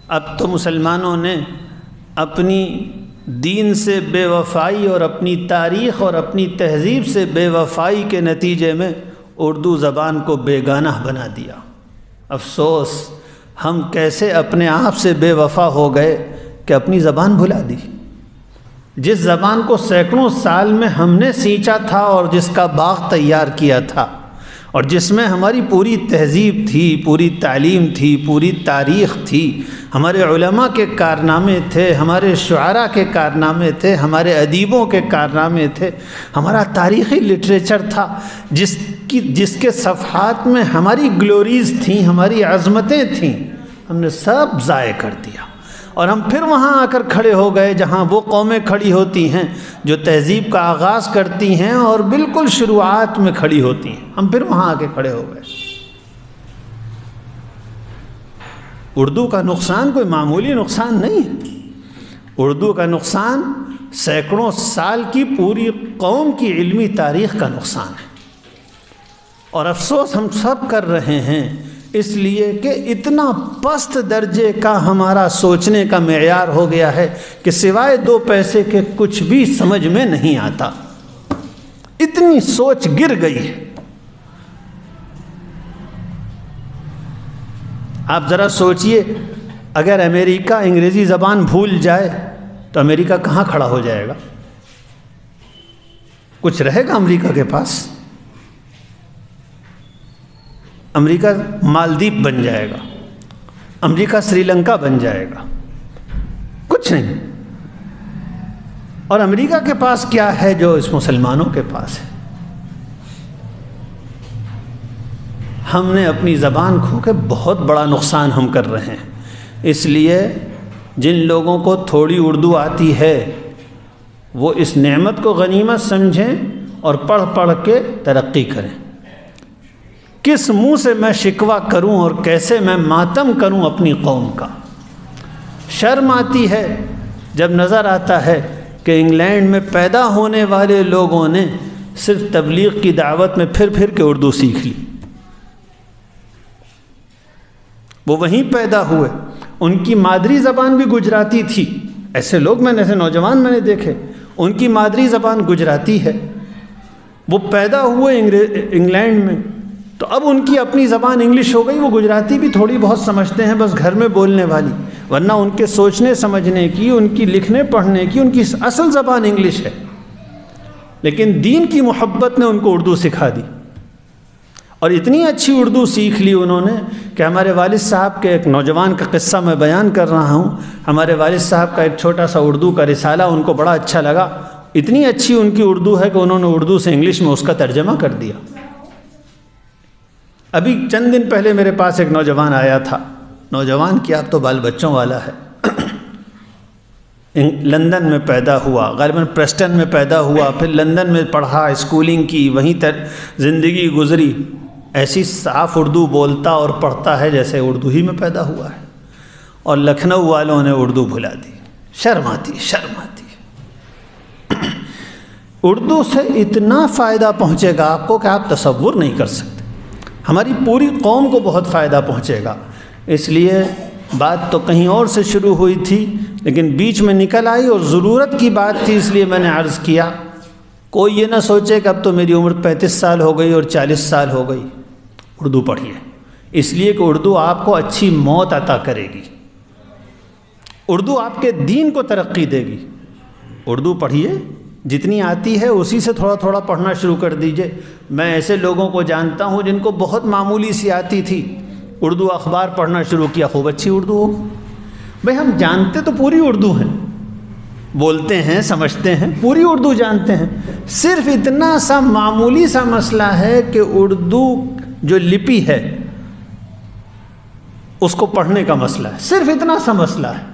اب تو مسلمانوں نے اپنی دین سے بے وفائی اور اپنی تاریخ اور اپنی تہذیب سے بے وفائی کے نتیجے میں اردو زبان کو بیگانہ بنا دیا۔ افسوس، ہم کیسے اپنے آپ سے بے وفا ہو گئے کہ اپنی زبان بھلا دی۔ جس زبان کو سینکڑوں سال میں ہم نے سینچا تھا اور جس کا باغ تیار کیا تھا اور جس میں ہماری پوری تہذیب تھی، پوری تعلیم تھی، پوری تاریخ تھی، ہمارے علماء کے کارنامے تھے، ہمارے شعراء کے کارنامے تھے، ہمارے ادیبوں کے کارنامے تھے، ہمارا تاریخی لٹریچر تھا، جس کے صفحات میں ہماری گلوریز تھیں، ہماری عظمتیں تھیں، ہم نے سب ضائع کر دیا۔ اور ہم پھر وہاں آ کر کھڑے ہو گئے جہاں وہ قومیں کھڑی ہوتی ہیں جو تہذیب کا آغاز کرتی ہیں اور بالکل شروعات میں کھڑی ہوتی ہیں، ہم پھر وہاں آ کے کھڑے ہو گئے۔ اردو کا نقصان کوئی معمولی نقصان نہیں ہے، اردو کا نقصان سینکڑوں سال کی پوری قوم کی علمی تاریخ کا نقصان ہے، اور افسوس ہم سب کر رہے ہیں اس لیے کہ اتنا پست درجے کا ہمارا سوچنے کا معیار ہو گیا ہے کہ سوائے 2 پیسے کے کچھ بھی سمجھ میں نہیں آتا، اتنی سوچ گر گئی ہے۔ آپ ذرا سوچئے، اگر امریکہ انگریزی زبان بھول جائے تو امریکہ کہاں کھڑا ہو جائے گا؟ کچھ رہے گا امریکہ کے پاس؟ امریکہ مالدیپ بن جائے گا، امریکہ سری لنکا بن جائے گا، کچھ نہیں۔ اور امریکہ کے پاس کیا ہے جو اس مسلمانوں کے پاس ہے؟ ہم نے اپنی زبان کھو کے بہت بڑا نقصان ہم کر رہے ہیں۔ اس لیے جن لوگوں کو تھوڑی اردو آتی ہے وہ اس نعمت کو غنیمت سمجھیں اور پڑھ پڑھ کے ترقی کریں۔ کس منہ سے میں شکوہ کروں اور کیسے میں ماتم کروں اپنی قوم کا؟ شرم آتی ہے جب نظر آتا ہے کہ انگلینڈ میں پیدا ہونے والے لوگوں نے صرف تبلیغ کی دعوت میں پھر کے اردو سیکھ لی۔ وہ وہیں پیدا ہوئے، ان کی مادری زبان بھی گجراتی تھی، ایسے لوگ ایسے نوجوان میں نے دیکھے، ان کی مادری زبان گجراتی ہے، وہ پیدا ہوئے انگلینڈ میں، تو اب ان کی اپنی زبان انگلش ہو گئی، وہ گجراتی بھی تھوڑی بہت سمجھتے ہیں بس گھر میں بولنے والی، ورنہ ان کے سوچنے سمجھنے کی، ان کی لکھنے پڑھنے کی، ان کی اصل زبان انگلش ہے۔ لیکن دین کی محبت نے ان کو اردو سکھا دی، اور اتنی اچھی اردو سیکھ لی انہوں نے کہ ہمارے والد صاحب کے ایک نوجوان کا قصہ میں بیان کر رہا ہوں۔ ہمارے والد صاحب کا ایک چھوٹا سا اردو کا رسالہ ان کو بڑا اچھا لگا، اتنی اچھی ان کی اردو ہے کہ انہوں نے اردو سے انگلش میں اس کا ترجمہ کر دیا۔ ابھی چند دن پہلے میرے پاس ایک نوجوان آیا تھا، نوجوان کیا اب تو بال بچوں والا ہے، لندن میں پیدا ہوا، غالباً پریسٹن میں پیدا ہوا، پھر لندن میں پڑھا، اسکولنگ کی، وہیں زندگی گزری، ایسی صاف اردو بولتا اور پڑھتا ہے جیسے اردو ہی میں پیدا ہوا ہے، اور لکھنؤ والوں نے اردو بھلا دی۔ شرم آتی ہے۔ اردو سے اتنا فائدہ پہنچے گا آپ کو کہ آپ تصور نہیں کر سکتے، ہماری پوری قوم کو بہت فائدہ پہنچے گا۔ اس لیے بات تو کہیں اور سے شروع ہوئی تھی لیکن بیچ میں نکل آئی اور ضرورت کی بات تھی، اس لیے میں نے عرض کیا۔ کوئی یہ نہ سوچے کہ اب تو میری عمر 35 سال ہو گئی اور 40 سال ہو گئی۔ اردو پڑھیے، اس لیے کہ اردو آپ کو اچھی موت عطا کرے گی، اردو آپ کے دین کو ترقی دے گی۔ اردو پڑھیے، جتنی آتی ہے اسی سے تھوڑا تھوڑا پڑھنا شروع کر دیجئے۔ میں ایسے لوگوں کو جانتا ہوں جن کو بہت معمولی سی آتی تھی، اردو اخبار پڑھنا شروع کیا، خوب اچھی اردو ہو۔ بھئی ہم جانتے تو پوری اردو ہیں، بولتے ہیں، سمجھتے ہیں، پوری اردو جانتے ہیں، صرف اتنا سا معمولی سا مسئلہ ہے کہ اردو جو لپی ہے اس کو پڑھنے کا مسئلہ ہے، صرف اتنا سا مسئلہ ہے۔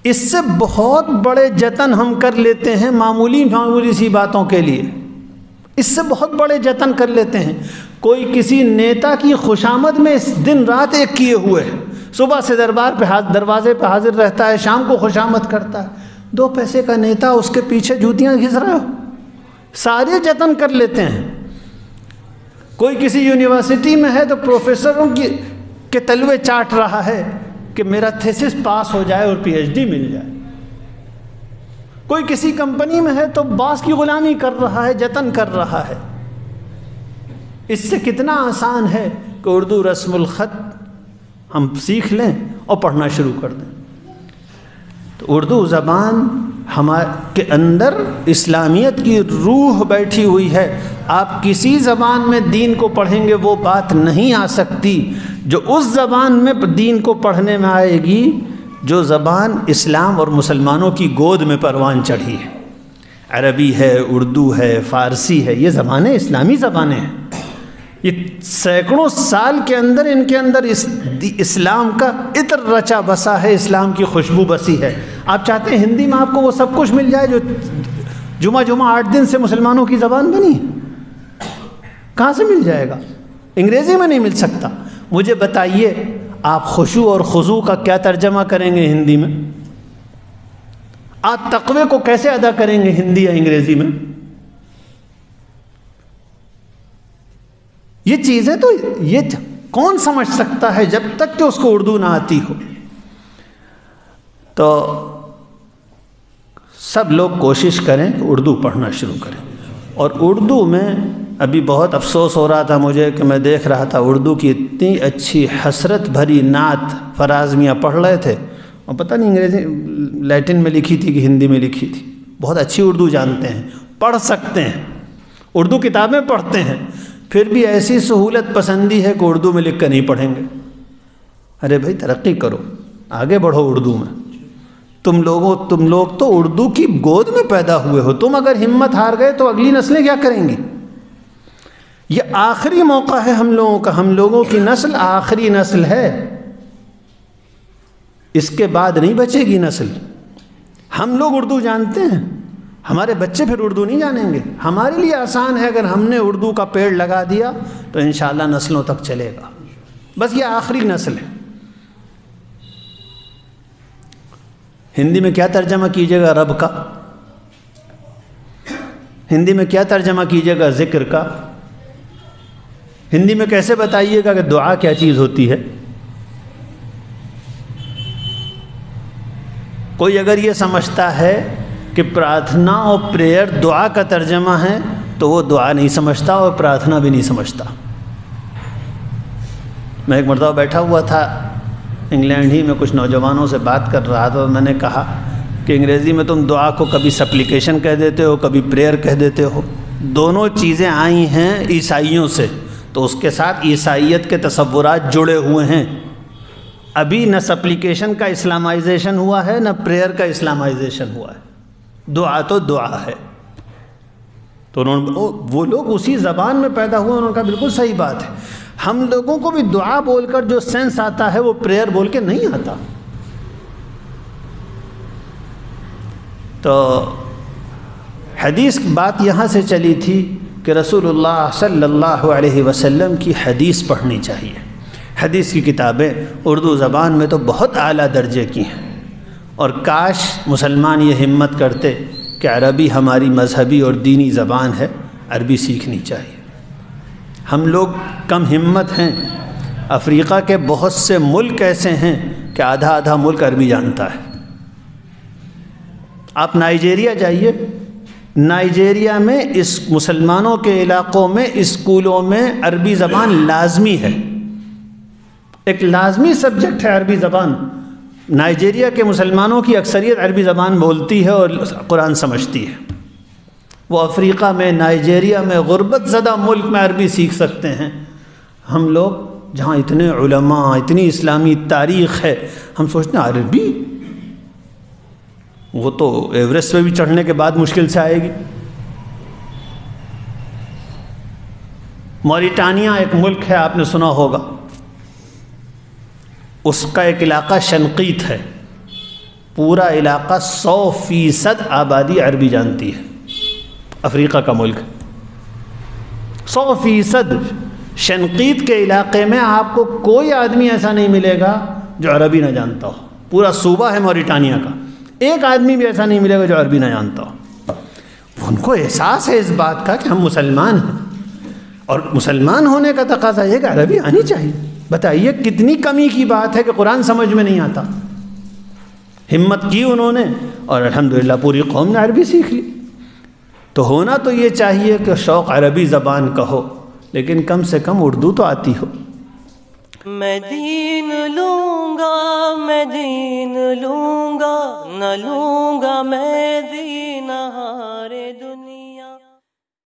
اس سے بہت بڑے جتن ہم کر لیتے ہیں معمولی سی باتوں کے لیے، اس سے بہت بڑے جتن کر لیتے ہیں۔ کوئی کسی نیتا کی خوشامد میں اس دن رات ایک کیے ہوئے ہے، صبح سے دروازے پہ حاضر رہتا ہے، شام کو خوشامد کرتا ہے۔ 2 پیسے کا نیتا، اس کے پیچھے جوتیاں گھس رہے ہو، سارے جتن کر لیتے ہیں۔ کوئی کسی یونیورسٹی میں ہے تو پروفیسروں کے تلوے چاٹ رہا ہے کہ میرا تھیسس پاس ہو جائے اور پی ایچ ڈی مل جائے. کوئی کسی کمپنی میں ہے تو باس کی غلامی کر رہا ہے, جتن کر رہا ہے. اس سے کتنا آسان ہے کہ اردو رسم الخط ہم سیکھ لیں اور پڑھنا شروع کر دیں. تو اردو زبان ہمارے کے اندر اسلامیت کی روح بیٹھی ہوئی ہے. آپ کسی زبان میں دین کو پڑھیں گے وہ بات نہیں آ سکتی جو اس زبان میں دین کو پڑھنے میں آئے گی جو زبان اسلام اور مسلمانوں کی گود میں پروان چڑھی ہے. عربی ہے, اردو ہے, فارسی ہے, یہ زبانیں اسلامی زبانیں ہیں. یہ سینکڑوں سال کے اندر ان کے اندر اسلام کا عطر رچا بسا ہے, اسلام کی خوشبو بسی ہے. آپ چاہتے ہیں ہندی میں آپ کو وہ سب کچھ مل جائے جو جمعہ 8 دن سے مسلمانوں کی زبان بنی؟ کہاں سے مل جائے گا؟ انگریزی میں نہیں مل سکتا. مجھے بتائیے آپ خشوع اور خضوع کا کیا ترجمہ کریں گے ہندی میں؟ آپ تقوی کو کیسے ادا کریں گے ہندی یا انگریزی میں؟ یہ چیزیں تو یہ کون سمجھ سکتا ہے جب تک کہ اس کو اردو نہ آتی ہو. تو سب لوگ کوشش کریں کہ اردو پڑھنا شروع کریں. اور اردو میں ابھی بہت افسوس ہو رہا تھا مجھے کہ میں دیکھ رہا تھا اردو کی اتنی اچھی حسرت بھری نعت فراز میاں پڑھ رہے تھے, اور پتہ نہیں انگریزی لیٹن میں لکھی تھی کہ ہندی میں لکھی تھی. بہت اچھی اردو جانتے ہیں, پڑھ سکتے ہیں, اردو کتابیں پڑھتے ہیں, پھر بھی ایسی سہولت پسندی ہے کہ اردو میں لکھ کر نہیں پڑھیں گے. ارے بھائی ترقی کرو, آگے بڑھو اردو میں. تم لوگ تو اردو کی گود میں پیدا ہوئے ہو. تم اگر ہمت ہار گئے تو اگلی نسلیں کیا کریں گی؟ یہ آخری موقع ہے ہم لوگوں کا. ہم لوگوں کی نسل آخری نسل ہے, اس کے بعد نہیں بچے گی نسل. ہم لوگ اردو جانتے ہیں, ہمارے بچے پھر اردو نہیں جانیں گے. ہمارے لیے آسان ہے اگر ہم نے اردو کا پیڑ لگا دیا تو انشاءاللہ نسلوں تک چلے گا. بس یہ آخری نسل ہے. ہندی میں کیا ترجمہ کیجیے گا رب کا؟ ہندی میں کیا ترجمہ کیجیے گا ذکر کا؟ ہندی میں کیسے بتائیے گا کہ دعا کیا چیز ہوتی ہے؟ کوئی اگر یہ سمجھتا ہے کہ پرارتھنا اور پریئر دعا کا ترجمہ ہے تو وہ دعا نہیں سمجھتا اور پرارتھنا بھی نہیں سمجھتا. میں ایک مرتبہ بیٹھا ہوا تھا انگلینڈ ہی میں, کچھ نوجوانوں سے بات کر رہا تھا. میں نے کہا کہ انگریزی میں تم دعا کو کبھی سپلیکیشن کہہ دیتے ہو, کبھی پریئر کہہ دیتے ہو. دونوں چیزیں آئی ہیں عیسائیوں سے, تو اس کے ساتھ عیسائیت کے تصورات جڑے ہوئے ہیں. ابھی نہ سپلیکیشن کا اسلامائزیشن ہوا ہے نہ پریئر کا اسلامائزیشن ہوا ہے. دعا تو دعا ہے. تو وہ لوگ اسی زبان میں پیدا ہوئے, انہوں نے کہا بالکل صحیح بات ہے. ہم لوگوں کو بھی دعا بول کر جو سینس آتا ہے وہ پریئر بول کے نہیں آتا. تو حدیث کی بات یہاں سے چلی تھی کہ رسول اللہ صلی اللہ علیہ وسلم کی حدیث پڑھنی چاہیے. حدیث کی کتابیں اردو زبان میں تو بہت اعلیٰ درجے کی ہیں, اور کاش مسلمان یہ ہمت کرتے کہ عربی ہماری مذہبی اور دینی زبان ہے, عربی سیکھنی چاہیے. ہم لوگ کم ہمت ہیں. افریقہ کے بہت سے ملک ایسے ہیں کہ آدھا ملک عربی جانتا ہے. آپ نائجیریا جائیے, نائجیریا میں اس مسلمانوں کے علاقوں میں اسکولوں میں عربی زبان لازمی ہے, ایک لازمی سبجیکٹ ہے عربی زبان. نائجیریا کے مسلمانوں کی اکثریت عربی زبان بولتی ہے اور قرآن سمجھتی ہے. وہ افریقہ میں, نائجیریا میں, غربت زدہ ملک میں عربی سیکھ سکتے ہیں. ہم لوگ جہاں اتنے علماء, اتنی اسلامی تاریخ ہے, ہم سوچتے ہیں عربی وہ تو ایوریسٹ پہ بھی چڑھنے کے بعد مشکل سے آئے گی. موریٹانیہ ایک ملک ہے, آپ نے سنا ہوگا. اس کا ایک علاقہ شنقیط ہے, پورا علاقہ 100% آبادی عربی جانتی ہے. افریقہ کا ملک 100%. شنقیط کے علاقے میں آپ کو کوئی آدمی ایسا نہیں ملے گا جو عربی نہ جانتا ہو. پورا صوبہ ہے موریٹانیہ کا, ایک آدمی بھی ایسا نہیں ملے گا جو عربی نہ جانتا ہو. ان کو احساس ہے اس بات کا کہ ہم مسلمان ہیں, اور مسلمان ہونے کا تقاضا یہ کہ عربی آنی چاہیے. بتائیے کتنی کمی کی بات ہے کہ قرآن سمجھ میں نہیں آتا. ہمت کی انہوں نے اور الحمدللہ پوری قوم نے عربی سیکھ لی. تو ہونا تو یہ چاہیے کہ شوق عربی زبان کا ہو، لیکن کم سے کم اردو تو آتی ہو. میں دین لوں گا، میں دین لوں گا، نہ لوں گا میں دین.